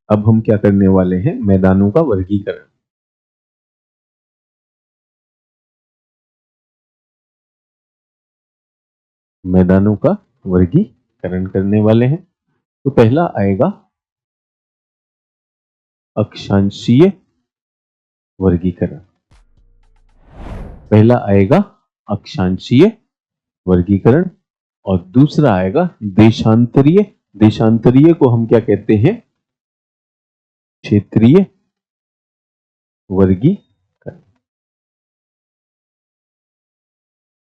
अब हम क्या करने वाले हैं, मैदानों का वर्गीकरण। मैदानों का वर्गीकरण करने वाले हैं। तो पहला आएगा अक्षांशीय वर्गीकरण। पहला आएगा अक्षांशीय वर्गीकरण और दूसरा आएगा देशांतरीय। देशांतरीय को हम क्या कहते हैं, क्षेत्रीय वर्गीकरण।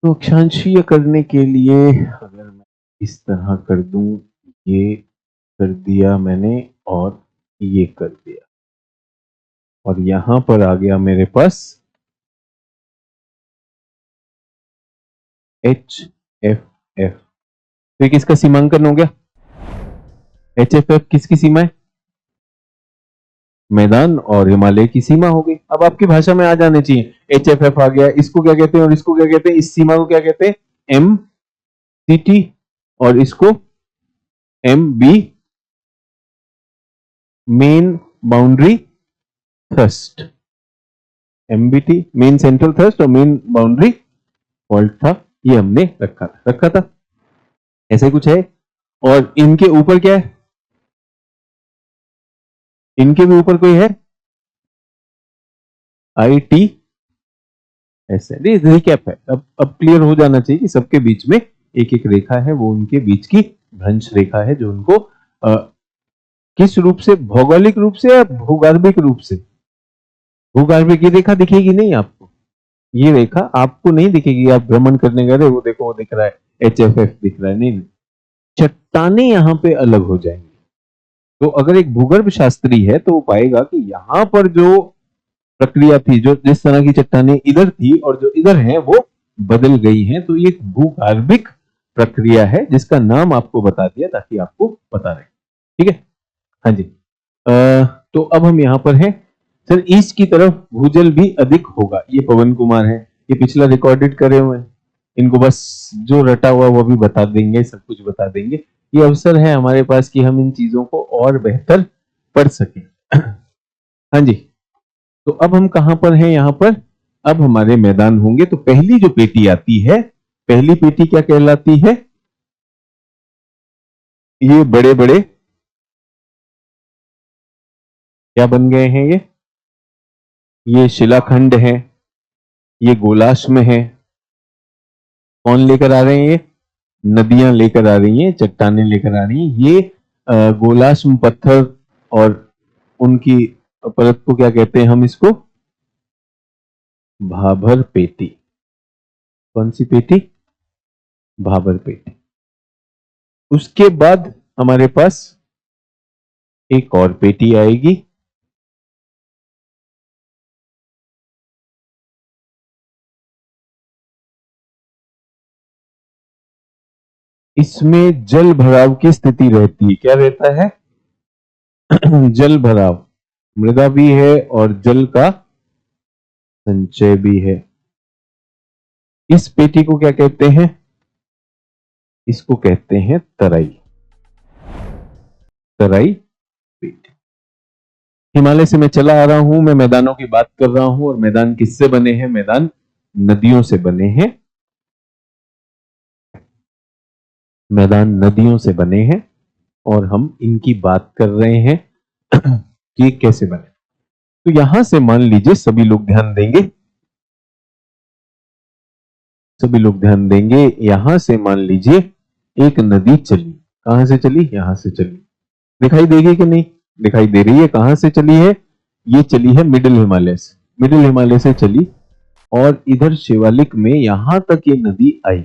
तो अक्षांशीय करने के लिए अगर मैं इस तरह कर दूं, ये कर दिया मैंने और ये कर दिया, और यहां पर आ गया मेरे पास HFF। तो किसका सीमांकन हो गया, HFF किसकी सीमा है, मैदान और हिमालय की सीमा हो गई। अब आपकी भाषा में आ जाने चाहिए, HFF आ गया, इसको क्या कहते हैं और इसको क्या कहते हैं, इस सीमा को क्या कहते हैं, MCT, और इसको MB, main boundary thrust. MBT main central thrust और मेन बाउंड्री फॉल्ट था, ये हमने रखा था ऐसे कुछ है। और इनके ऊपर क्या है, इनके भी ऊपर कोई है, IT ऐसे रिकैप है। अब क्लियर हो जाना चाहिए कि सबके बीच में एक एक रेखा है, वो उनके बीच की भ्रंश रेखा है, जो उनको किस रूप से, भौगोलिक रूप से या भूगर्भिक रूप से। भूगर्भिक, ये रेखा दिखेगी नहीं आपको, ये रेखा आपको नहीं दिखेगी, आप भ्रमण करने गए वो देखो वो दिख रहा है, HFF दिख रहा है, नहीं, चट्टानें यहां पे अलग हो जाएंगी। तो अगर एक भूगर्भ शास्त्री है तो वो पाएगा कि यहां पर जो प्रक्रिया थी, जो जिस तरह की चट्टानें इधर थी और जो इधर हैं वो बदल गई हैं। तो ये एक भूगर्भिक प्रक्रिया है जिसका नाम आपको बता दिया ताकि आपको पता रहे। ठीक है, हाँ जी। तो अब हम यहां पर हैं सर, ईस्ट की तरफ भूजल भी अधिक होगा। ये पवन कुमार है, ये पिछला रिकॉर्डेड करे हुए हैं, इनको बस जो रटा हुआ वो भी बता देंगे, सब कुछ बता देंगे। ये अवसर है हमारे पास कि हम इन चीजों को और बेहतर पढ़ सकें। हाँ जी, तो अब हम कहां पर हैं, यहां पर अब हमारे मैदान होंगे। तो पहली जो पेटी आती है, पहली पेटी क्या कहलाती है, ये बड़े बड़े क्या बन गए हैं, ये शिलाखंड है, ये गोलाश्म है। कौन लेकर आ रहे हैं, ये नदियां लेकर आ रही हैं, चट्टानें लेकर आ रही हैं। ये गोलाश्म पत्थर और उनकी परत को क्या कहते हैं हम, इसको भाबर पेटी। कौन सी पेटी, भाबर पेटी। उसके बाद हमारे पास एक और पेटी आएगी, इसमें जल भराव की स्थिति रहती है। क्या रहता है, जल भराव, मृदा भी है और जल का संचय भी है। इस पेटी को क्या कहते हैं, इसको कहते हैं तराई, तराई पेटी। हिमालय से मैं चला आ रहा हूं, मैं मैदानों की बात कर रहा हूं, और मैदान किससे बने हैं, मैदान नदियों से बने हैं, मैदान नदियों से बने हैं, और हम इनकी बात कर रहे हैं कि कैसे बने। तो यहां से मान लीजिए, सभी लोग ध्यान देंगे, सभी लोग ध्यान देंगे, यहां से मान लीजिए एक नदी चली, कहां से चली, यहां से चली, दिखाई देगी कि नहीं, दिखाई दे रही है। कहां से चली है, ये चली है मिडिल हिमालय से, मिडिल हिमालय से चली, और इधर शिवालिक में यहां तक ये नदी आई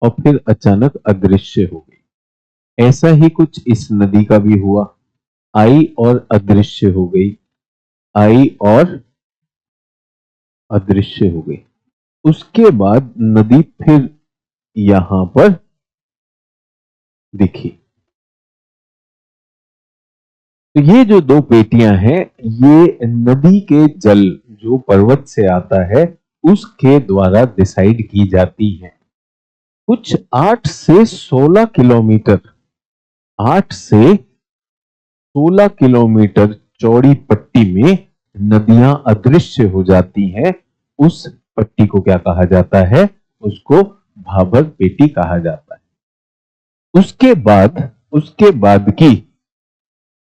और फिर अचानक अदृश्य हो गई। ऐसा ही कुछ इस नदी का भी हुआ, आई और अदृश्य हो गई, आई और अदृश्य हो गई। उसके बाद नदी फिर यहां पर दिखी। तो ये जो दो पेटियां हैं, ये नदी के जल जो पर्वत से आता है उसके द्वारा डिसाइड की जाती है। कुछ 8 से 16 किलोमीटर, 8 से 16 किलोमीटर चौड़ी पट्टी में नदियां अदृश्य हो जाती हैं, उस पट्टी को क्या कहा जाता है? उसको भाबर पेटी कहा जाता है। उसके बाद की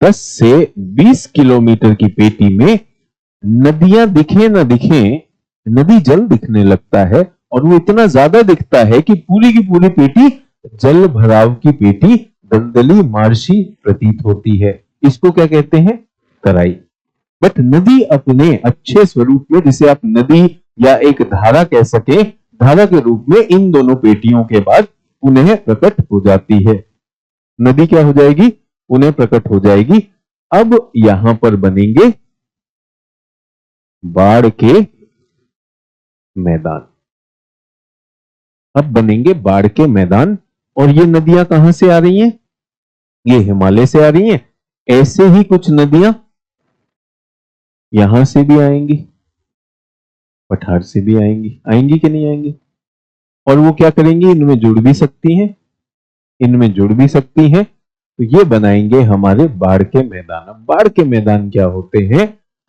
10 से 20 किलोमीटर की पेटी में नदियां दिखे ना दिखे, नदी जल दिखने लगता है, और वो इतना ज्यादा दिखता है कि पूरी की पूरी पेटी जल भराव की पेटी, दलदली मार्शी प्रतीत होती है। इसको क्या कहते हैं? तराई। बट नदी अपने अच्छे स्वरूप में, जिसे आप नदी या एक धारा कह सके, धारा के रूप में इन दोनों पेटियों के बाद पुनः प्रकट हो जाती है। नदी क्या हो जाएगी? पुनः प्रकट हो जाएगी। अब यहां पर बनेंगे बाढ़ के मैदान। अब बनेंगे बाढ़ के मैदान। और ये नदियां कहां से आ रही हैं? ये हिमालय से आ रही हैं। ऐसे ही कुछ नदियां यहां से भी आएंगी, पठार से भी आएंगी। आएंगी कि नहीं आएंगी? और वो क्या करेंगी? इनमें जुड़ भी सकती हैं, इनमें जुड़ भी सकती हैं। तो ये बनाएंगे हमारे बाढ़ के मैदान। अब बाढ़ के मैदान क्या होते हैं?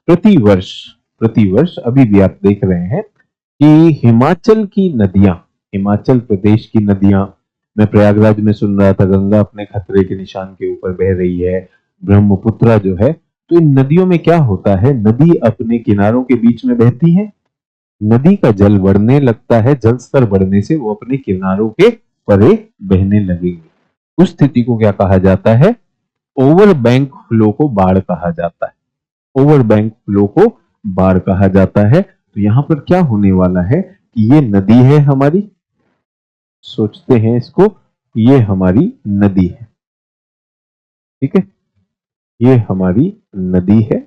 प्रतिवर्ष अभी भी आप देख रहे हैं कि हिमाचल की नदियां, हिमाचल प्रदेश की नदियां, मैं प्रयागराज में सुन रहा था गंगा अपने खतरे के निशान के ऊपर बह रही है, ब्रह्मपुत्रा जो है। तो इन नदियों में क्या होता है? नदी अपने किनारों के बीच में बहती है, नदी का जल बढ़ने लगता है, जल स्तर बढ़ने से वो अपने किनारों के परे बहने लगेगी। उस स्थिति को क्या कहा जाता है? ओवर बैंक फ्लो को बाढ़ कहा जाता है। ओवर बैंक फ्लो को बाढ़ कहा जाता है। तो यहां पर क्या होने वाला है कि ये नदी है हमारी, सोचते हैं इसको, ये हमारी नदी है, ठीक है, ये हमारी नदी है।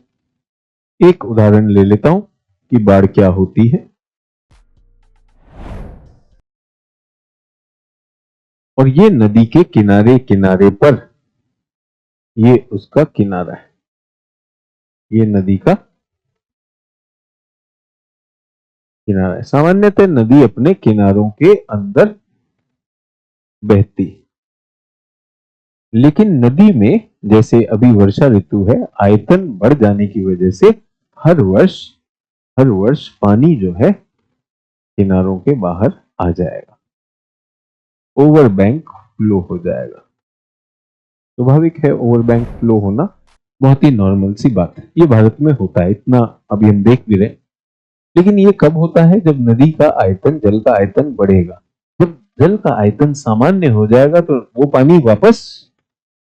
एक उदाहरण ले लेता हूं कि बाढ़ क्या होती है। और ये नदी के किनारे किनारे पर, ये उसका किनारा है, ये नदी का किनारा है। सामान्यतः नदी अपने किनारों के अंदर बहती, लेकिन नदी में जैसे अभी वर्षा ऋतु है, आयतन बढ़ जाने की वजह से हर वर्ष पानी जो है किनारों के बाहर आ जाएगा, ओवर बैंक फ्लो हो जाएगा। स्वाभाविक है ओवर बैंक फ्लो होना, बहुत ही नॉर्मल सी बात है, ये भारत में होता है, इतना अभी हम देख भी रहे। लेकिन ये कब होता है? जब नदी का आयतन, जल का आयतन बढ़ेगा। जब जल का आयतन सामान्य हो जाएगा तो वो पानी वापस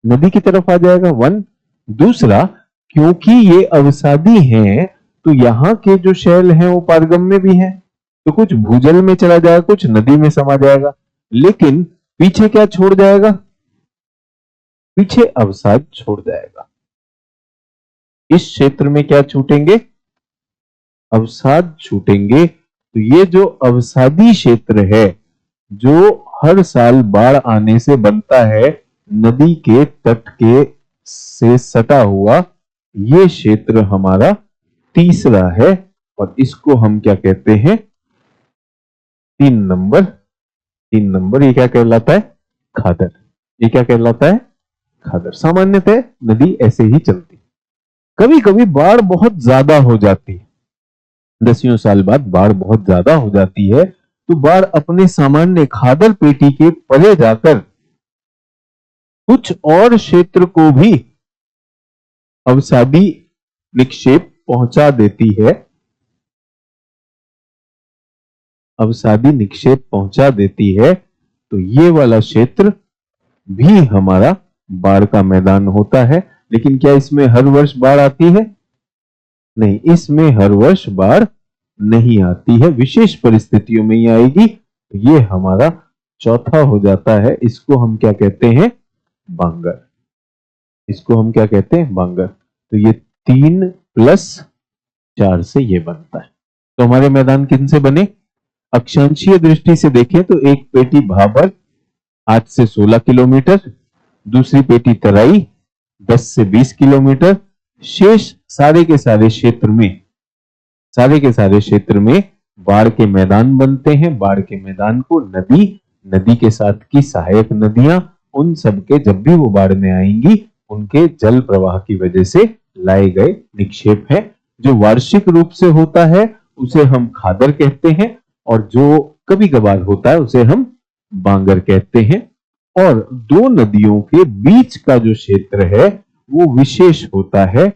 नदी की तरफ आ जाएगा, वन। दूसरा, क्योंकि ये अवसादी हैं, तो यहाँ के जो शैल हैं वो पारगम्य भी हैं, तो कुछ भूजल में चला जाएगा, कुछ नदी में समा जाएगा। लेकिन पीछे क्या छोड़ जाएगा? पीछे अवसाद छोड़ जाएगा। इस क्षेत्र में क्या छूटेंगे? अवसाद छूटेंगे। तो ये जो अवसादी क्षेत्र है, जो हर साल बाढ़ आने से बनता है, नदी के तट के से सटा हुआ, ये क्षेत्र हमारा तीसरा है। और इसको हम क्या कहते हैं? 3 नंबर। ये क्या कहलाता है? खादर। ये क्या कहलाता है? खादर। सामान्यतः नदी ऐसे ही चलती। कभी कभी बाढ़ बहुत ज्यादा हो जाती है, दसियों साल बाद बाढ़ बहुत ज्यादा हो जाती है, तो बाढ़ अपने सामान्य खादर पेटी के परे जाकर कुछ और क्षेत्र को भी अवसादी निक्षेप पहुंचा देती है, अवसादी निक्षेप पहुंचा देती है। तो ये वाला क्षेत्र भी हमारा बाढ़ का मैदान होता है। लेकिन क्या इसमें हर वर्ष बाढ़ आती है? नहीं, इसमें हर वर्ष बाढ़ नहीं आती है, विशेष परिस्थितियों में ही आएगी। तो ये हमारा चौथा हो जाता है। इसको हम क्या कहते हैं? बांगर। इसको हम क्या कहते हैं? बांगर। तो ये 3 + 4 से ये बनता है। तो हमारे मैदान किन से बने? अक्षांशीय दृष्टि से देखें तो एक पेटी भाबर 8 से 16 किलोमीटर, दूसरी पेटी तराई 10 से 20 किलोमीटर। शेष सारे के सारे क्षेत्र में बाढ़ के मैदान बनते हैं। बाढ़ के मैदान को नदी के साथ की सहायक नदियां, उन सब के जब भी वो बाढ़ में आएंगी, उनके जल प्रवाह की वजह से लाए गए निक्षेप है। जो वार्षिक रूप से होता है उसे हम खादर कहते हैं, और जो कभी कभार होता है उसे हम बांगर कहते हैं। और दो नदियों के बीच का जो क्षेत्र है वो विशेष होता है,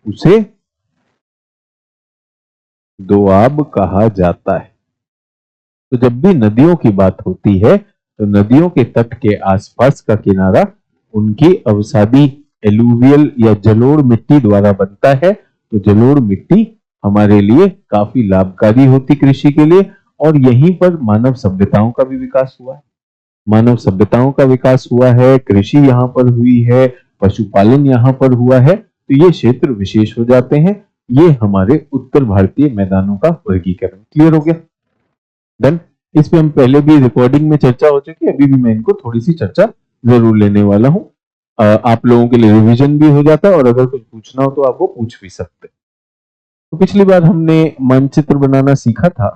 उसे दोआब कहा जाता है। तो जब भी नदियों की बात होती है तो नदियों के तट के आसपास का किनारा उनकी अवसादी एलुवियल या जलोढ़ मिट्टी द्वारा बनता है। तो जलोढ़ मिट्टी हमारे लिए काफी लाभकारी होती कृषि के लिए, और यहीं पर मानव सभ्यताओं का भी विकास हुआ है। मानव सभ्यताओं का विकास हुआ है, कृषि यहाँ पर हुई है, पशुपालन यहाँ पर हुआ है, तो ये क्षेत्र विशेष हो जाते हैं। ये हमारे उत्तर भारतीय मैदानों का वर्गीकरण। क्लियर हो गया? देन इस पे हम पहले भी रिकॉर्डिंग में चर्चा हो चुकी है, अभी भी मैं इनको थोड़ी सी चर्चा जरूर लेने वाला हूं। आप लोगों के लिए रिवीजन भी हो जाता है, और अगर कुछ पूछना हो तो आप वो पूछ भी सकते। तो पिछली बार हमने मानचित्र बनाना सीखा था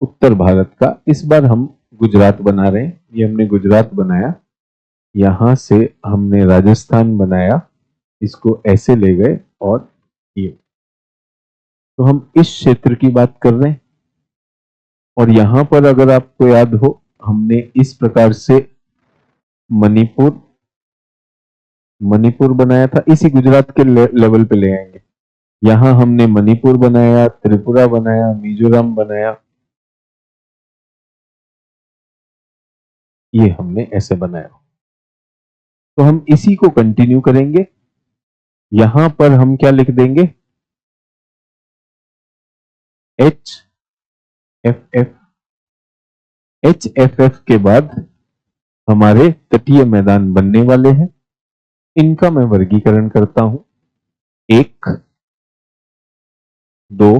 उत्तर भारत का, इस बार हम गुजरात बना रहे हैं। ये हमने गुजरात बनाया, यहां से हमने राजस्थान बनाया, इसको ऐसे ले गए, और ये तो हम इस क्षेत्र की बात कर रहे हैं। और यहां पर अगर आपको याद हो, हमने इस प्रकार से मणिपुर बनाया था, इसी गुजरात के लेवल पे ले आएंगे। यहां हमने मणिपुर बनाया, त्रिपुरा बनाया, मिजोरम बनाया, ये हमने ऐसे बनाया। तो हम इसी को कंटिन्यू करेंगे। यहां पर हम क्या लिख देंगे? HFF के बाद हमारे तटीय मैदान बनने वाले हैं। इनका मैं वर्गीकरण करता हूं, 1, 2,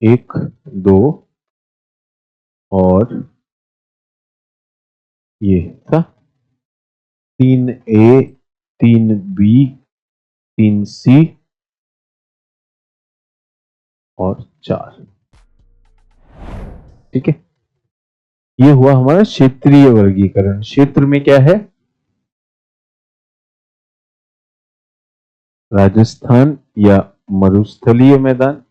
1, 2 और ये था 3A, 3B, 3C और 4। ठीक है, ये हुआ हमारा क्षेत्रीय वर्गीकरण। क्षेत्र में क्या है? राजस्थान या मरुस्थलीय मैदान।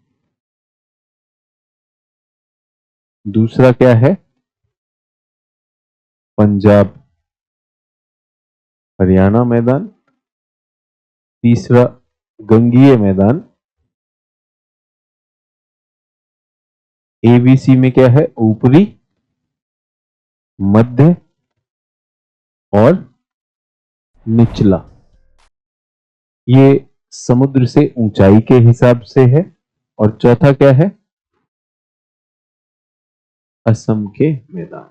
दूसरा क्या है? पंजाब हरियाणा मैदान। तीसरा गंगीय मैदान। ABC में क्या है? ऊपरी, मध्य और निचला। ये समुद्र से ऊंचाई के हिसाब से है। और चौथा क्या है? असम के मैदान।